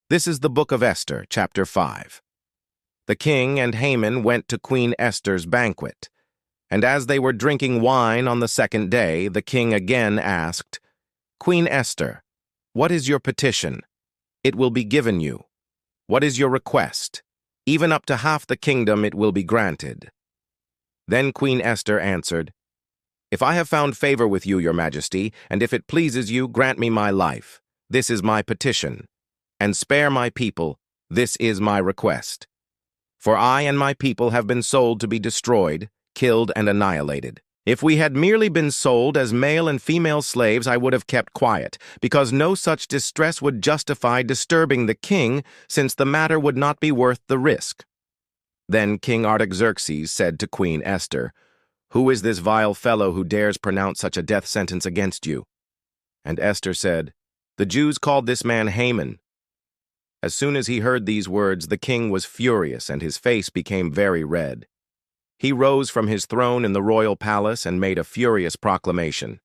This is the book of Esther, chapter 5. The king and Haman went to Queen Esther's banquet, and as they were drinking wine on the second day, the king again asked, "Queen Esther, what is your petition? It will be given you. What is your request? Even up to half the kingdom it will be granted." Then Queen Esther answered, "If I have found favor with you, your majesty, and if it pleases you, grant me my life. This is my petition. And spare my people, this is my request. For I and my people have been sold to be destroyed, killed, and annihilated. If we had merely been sold as male and female slaves, I would have kept quiet, because no such distress would justify disturbing the king, since the matter would not be worth the risk." Then King Artaxerxes said to Queen Esther, "Who is this vile fellow who dares pronounce such a death sentence against you?" And Esther said, "The Jews called this man Haman." As soon as he heard these words, the king was furious, and his face became very red. He rose from his throne in the royal palace and made a furious proclamation.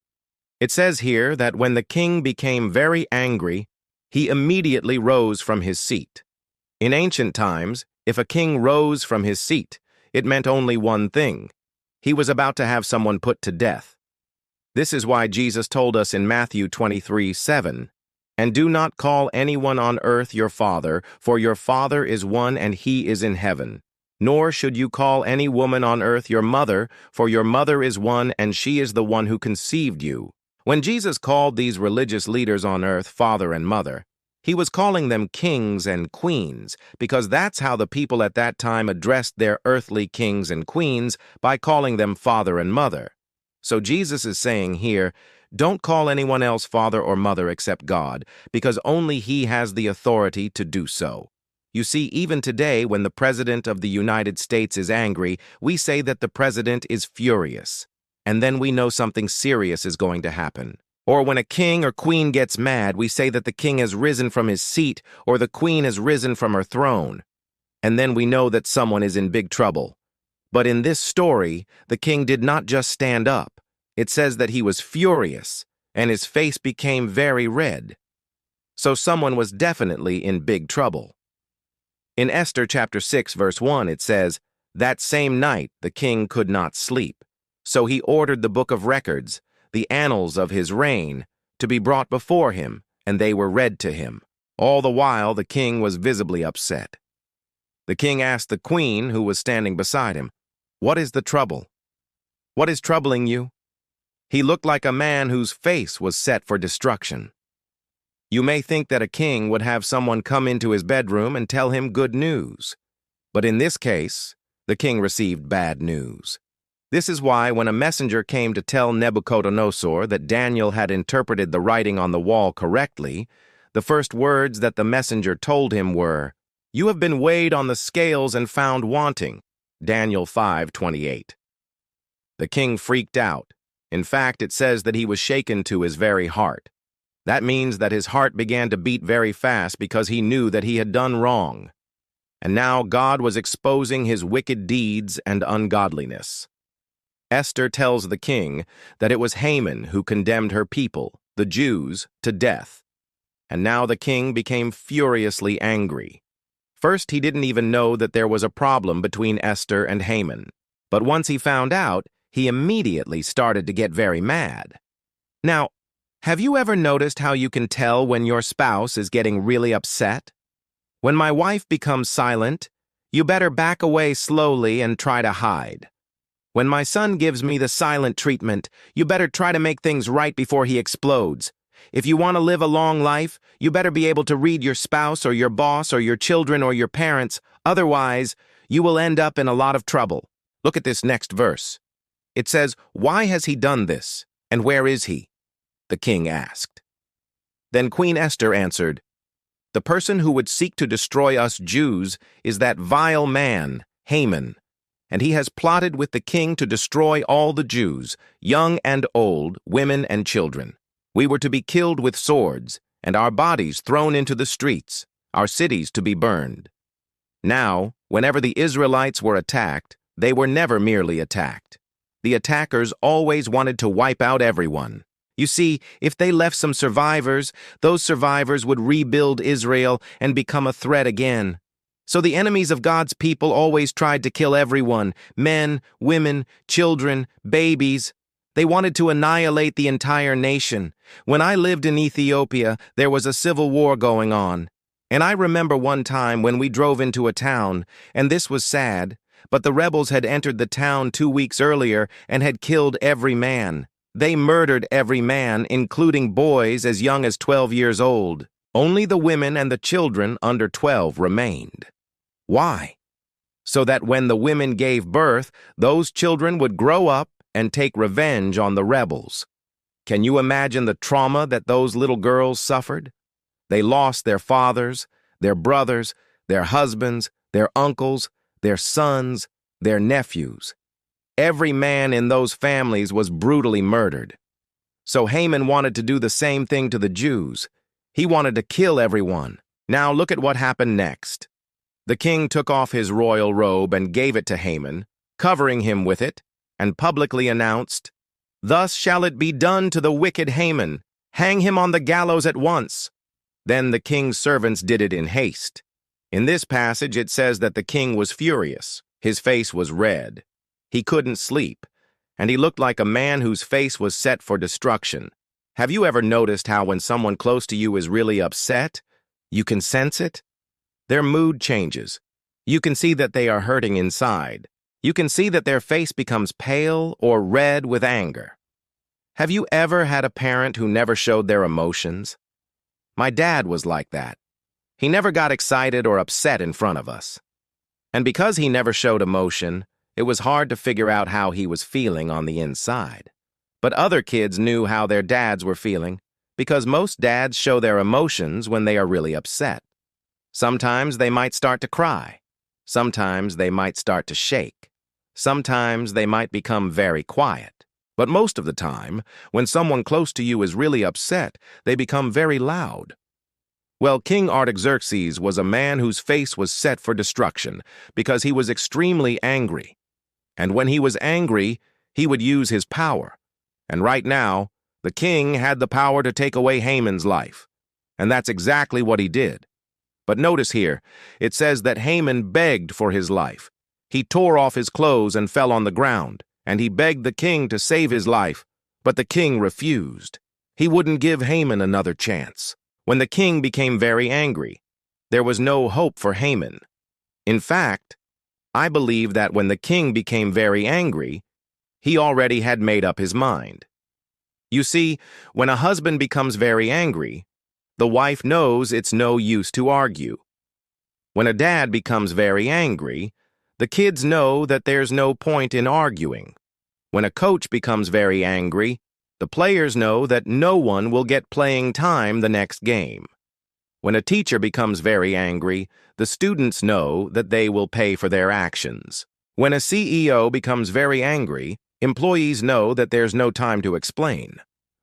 It says here that when the king became very angry, he immediately rose from his seat. In ancient times, if a king rose from his seat, it meant only one thing: he was about to have someone put to death. This is why Jesus told us in Matthew 23:7, "And do not call anyone on earth your father, for your Father is one and he is in heaven. Nor should you call any woman on earth your mother, for your mother is one and she is the one who conceived you." When Jesus called these religious leaders on earth father and mother, he was calling them kings and queens, because that's how the people at that time addressed their earthly kings and queens, by calling them father and mother. So Jesus is saying here, don't call anyone else father or mother except God, because only he has the authority to do so. You see, even today, when the President of the United States is angry, we say that the President is furious, and then we know something serious is going to happen. Or when a king or queen gets mad, we say that the king has risen from his seat or the queen has risen from her throne, and then we know that someone is in big trouble. But in this story, the king did not just stand up. It says that he was furious, and his face became very red. So someone was definitely in big trouble. In Esther chapter 6, verse 1, it says, "That same night the king could not sleep. So he ordered the book of records, the annals of his reign, to be brought before him, and they were read to him." All the while, the king was visibly upset. The king asked the queen, who was standing beside him, "What is the trouble? What is troubling you?" He looked like a man whose face was set for destruction. You may think that a king would have someone come into his bedroom and tell him good news. But in this case, the king received bad news. This is why when a messenger came to tell Nebuchadnezzar that Daniel had interpreted the writing on the wall correctly, the first words that the messenger told him were, "You have been weighed on the scales and found wanting." Daniel 5:28. The king freaked out. In fact, it says that he was shaken to his very heart. That means that his heart began to beat very fast because he knew that he had done wrong. And now God was exposing his wicked deeds and ungodliness. Esther tells the king that it was Haman who condemned her people, the Jews, to death. And now the king became furiously angry. First, he didn't even know that there was a problem between Esther and Haman. But once he found out, he immediately started to get very mad. Now, have you ever noticed how you can tell when your spouse is getting really upset? When my wife becomes silent, you better back away slowly and try to hide. When my son gives me the silent treatment, you better try to make things right before he explodes. If you want to live a long life, you better be able to read your spouse or your boss or your children or your parents. Otherwise, you will end up in a lot of trouble. Look at this next verse. It says, "Why has he done this, and where is he?" the king asked. Then Queen Esther answered, "The person who would seek to destroy us Jews is that vile man, Haman, and he has plotted with the king to destroy all the Jews, young and old, women and children. We were to be killed with swords, and our bodies thrown into the streets, our cities to be burned." Now, whenever the Israelites were attacked, they were never merely attacked. The attackers always wanted to wipe out everyone. You see, if they left some survivors, those survivors would rebuild Israel and become a threat again. So the enemies of God's people always tried to kill everyone, men, women, children, babies. They wanted to annihilate the entire nation. When I lived in Ethiopia, there was a civil war going on. And I remember one time when we drove into a town, and this was sad, but the rebels had entered the town 2 weeks earlier and had killed every man. They murdered every man, including boys as young as 12 years old. Only the women and the children under 12 remained. Why? So that when the women gave birth, those children would grow up and take revenge on the rebels. Can you imagine the trauma that those little girls suffered? They lost their fathers, their brothers, their husbands, their uncles, their sons, their nephews. Every man in those families was brutally murdered. So Haman wanted to do the same thing to the Jews. He wanted to kill everyone. Now look at what happened next. The king took off his royal robe and gave it to Haman, covering him with it, and publicly announced, "Thus shall it be done to the wicked Haman. Hang him on the gallows at once." Then the king's servants did it in haste. In this passage it says that the king was furious. His face was red. He couldn't sleep, and he looked like a man whose face was set for destruction. Have you ever noticed how when someone close to you is really upset, you can sense it? Their mood changes. You can see that they are hurting inside. You can see that their face becomes pale or red with anger. Have you ever had a parent who never showed their emotions? My dad was like that. He never got excited or upset in front of us. And because he never showed emotion, it was hard to figure out how he was feeling on the inside. But other kids knew how their dads were feeling, because most dads show their emotions when they are really upset. Sometimes they might start to cry. Sometimes they might start to shake. Sometimes they might become very quiet. But most of the time, when someone close to you is really upset, they become very loud. Well, King Artaxerxes was a man whose face was set for destruction because he was extremely angry. And when he was angry, he would use his power. And right now, the king had the power to take away Haman's life. And that's exactly what he did. But notice here, it says that Haman begged for his life. He tore off his clothes and fell on the ground, and he begged the king to save his life. But the king refused. He wouldn't give Haman another chance. When the king became very angry, there was no hope for Haman. In fact, I believe that when the king became very angry, he already had made up his mind. You see, when a husband becomes very angry, the wife knows it's no use to argue. When a dad becomes very angry, the kids know that there's no point in arguing. When a coach becomes very angry, the players know that no one will get playing time the next game. When a teacher becomes very angry, the students know that they will pay for their actions. When a CEO becomes very angry, employees know that there's no time to explain.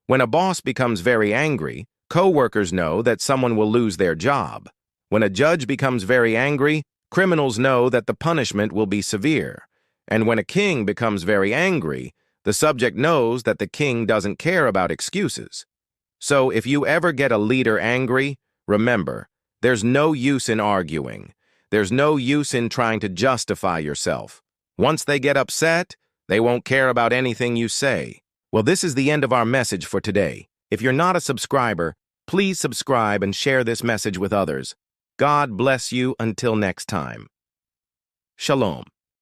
When a boss becomes very angry, co-workers know that someone will lose their job. When a judge becomes very angry, criminals know that the punishment will be severe. And when a king becomes very angry, the subject knows that the king doesn't care about excuses. So if you ever get a leader angry, remember, there's no use in arguing. There's no use in trying to justify yourself. Once they get upset, they won't care about anything you say. Well, this is the end of our message for today. If you're not a subscriber, please subscribe and share this message with others. God bless you until next time. Shalom.